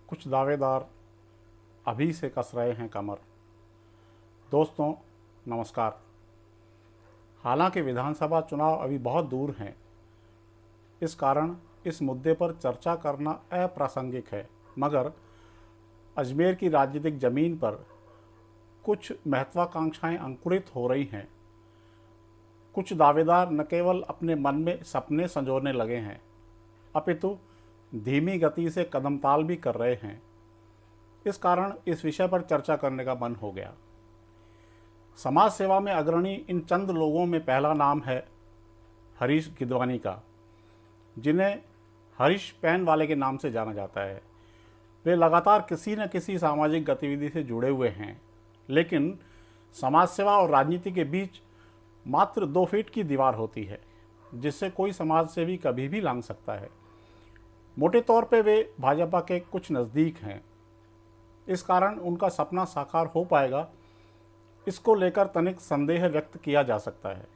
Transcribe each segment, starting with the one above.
कुछ दावेदार अभी से कस रहे हैं कमर। दोस्तों नमस्कार। हालांकि विधानसभा चुनाव अभी बहुत दूर हैं, इस कारण इस मुद्दे पर चर्चा करना अप्रासंगिक है, मगर अजमेर की राजनीतिक जमीन पर कुछ महत्वाकांक्षाएं अंकुरित हो रही हैं। कुछ दावेदार न केवल अपने मन में सपने संजोने लगे हैं, अपितु धीमी गति से कदमताल भी कर रहे हैं। इस कारण इस विषय पर चर्चा करने का मन हो गया। समाज सेवा में अग्रणी इन चंद लोगों में पहला नाम है हरीश गिदवानी का, जिन्हें हरीश पैन वाले के नाम से जाना जाता है। वे लगातार किसी न किसी सामाजिक गतिविधि से जुड़े हुए हैं, लेकिन समाज सेवा और राजनीति के बीच मात्र 2 फीट की दीवार होती है, जिससे कोई समाज सेवी कभी भी लांघ सकता है। मोटे तौर पे वे भाजपा के कुछ नज़दीक हैं। इस कारण उनका सपना साकार हो पाएगा, इसको लेकर तनिक संदेह व्यक्त किया जा सकता है।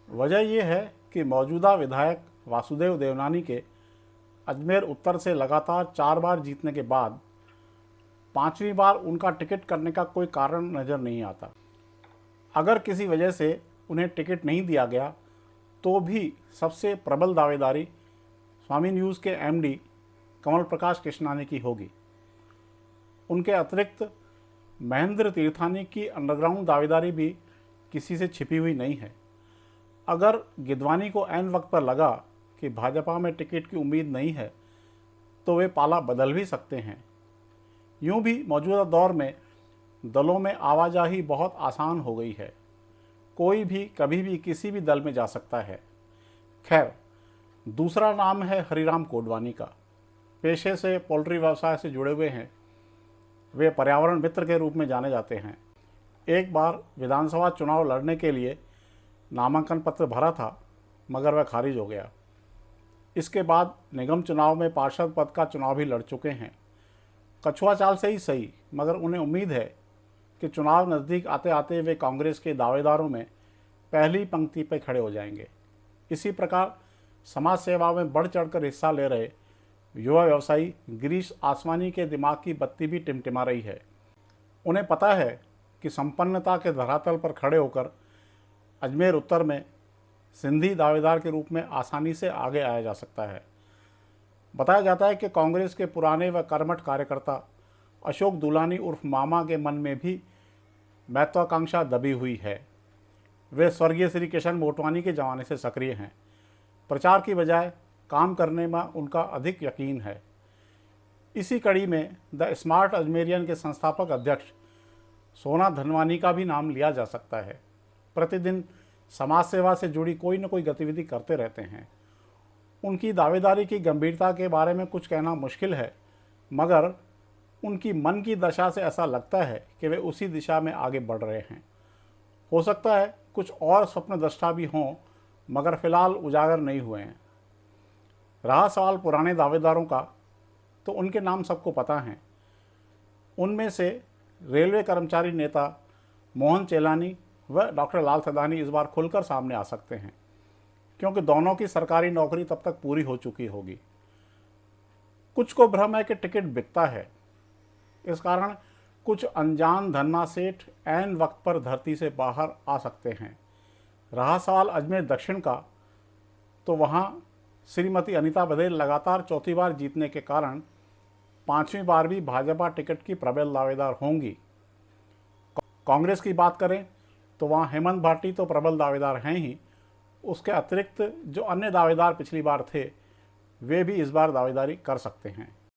वजह यह है कि मौजूदा विधायक वासुदेव देवनानी के अजमेर उत्तर से लगातार 4 बार जीतने के बाद 5वीं बार उनका टिकट करने का कोई कारण नज़र नहीं आता। अगर किसी वजह से उन्हें टिकट नहीं दिया गया तो भी सबसे प्रबल दावेदारी स्वामी न्यूज़ के एमडी कमल प्रकाश कृष्णानी की होगी। उनके अतिरिक्त महेंद्र तीर्थानी की अंडरग्राउंड दावेदारी भी किसी से छिपी हुई नहीं है। अगर गिदवानी को ऐन वक्त पर लगा कि भाजपा में टिकट की उम्मीद नहीं है तो वे पाला बदल भी सकते हैं। यूं भी मौजूदा दौर में दलों में आवाजाही बहुत आसान हो गई है, कोई भी कभी भी किसी भी दल में जा सकता है। खैर, दूसरा नाम है हरिराम कोडवानी का। पेशे से पोल्ट्री व्यवसाय से जुड़े हुए हैं। वे पर्यावरण मित्र के रूप में जाने जाते हैं। एक बार विधानसभा चुनाव लड़ने के लिए नामांकन पत्र भरा था, मगर वह खारिज हो गया। इसके बाद निगम चुनाव में पार्षद पद का चुनाव भी लड़ चुके हैं। कछुआ चाल से ही सही, मगर उन्हें उम्मीद है कि चुनाव नज़दीक आते आते वे कांग्रेस के दावेदारों में पहली पंक्ति पर खड़े हो जाएंगे। इसी प्रकार समाज सेवा में बढ़ चढ़कर हिस्सा ले रहे युवा व्यवसायी गिरीश आसवानी के दिमाग की बत्ती भी टिमटिमा रही है। उन्हें पता है कि संपन्नता के धरातल पर खड़े होकर अजमेर उत्तर में सिंधी दावेदार के रूप में आसानी से आगे आया जा सकता है। बताया जाता है कि कांग्रेस के पुराने व कर्मठ कार्यकर्ता अशोक दुलानी उर्फ मामा के मन में भी महत्वाकांक्षा दबी हुई है। वे स्वर्गीय श्री किशन मोटवानी के ज़माने से सक्रिय हैं। प्रचार की बजाय काम करने में उनका अधिक यकीन है। इसी कड़ी में द स्मार्ट अजमेरियन के संस्थापक अध्यक्ष सोना धनवानी का भी नाम लिया जा सकता है। प्रतिदिन समाज सेवा से जुड़ी कोई न कोई गतिविधि करते रहते हैं। उनकी दावेदारी की गंभीरता के बारे में कुछ कहना मुश्किल है, मगर उनकी मन की दशा से ऐसा लगता है कि वे उसी दिशा में आगे बढ़ रहे हैं। हो सकता है कुछ और स्वप्नद्रष्टा भी हों, मगर फिलहाल उजागर नहीं हुए हैं। रहा सवाल पुराने दावेदारों का, तो उनके नाम सबको पता हैं। उनमें से रेलवे कर्मचारी नेता मोहन चेलानी व डॉक्टर लाल थदानी इस बार खुलकर सामने आ सकते हैं, क्योंकि दोनों की सरकारी नौकरी तब तक पूरी हो चुकी होगी। कुछ को भ्रम है कि टिकट बिकता है, इस कारण कुछ अनजान धन्ना सेठ ऐन वक्त पर धरती से बाहर आ सकते हैं। रहा सवाल अजमेर दक्षिण का, तो वहाँ श्रीमती अनीता बघेल लगातार 4थी बार जीतने के कारण 5वीं बार भी भाजपा टिकट की प्रबल दावेदार होंगी। कांग्रेस की बात करें तो वहाँ हेमंत भाटी तो प्रबल दावेदार हैं ही, उसके अतिरिक्त जो अन्य दावेदार पिछली बार थे वे भी इस बार दावेदारी कर सकते हैं।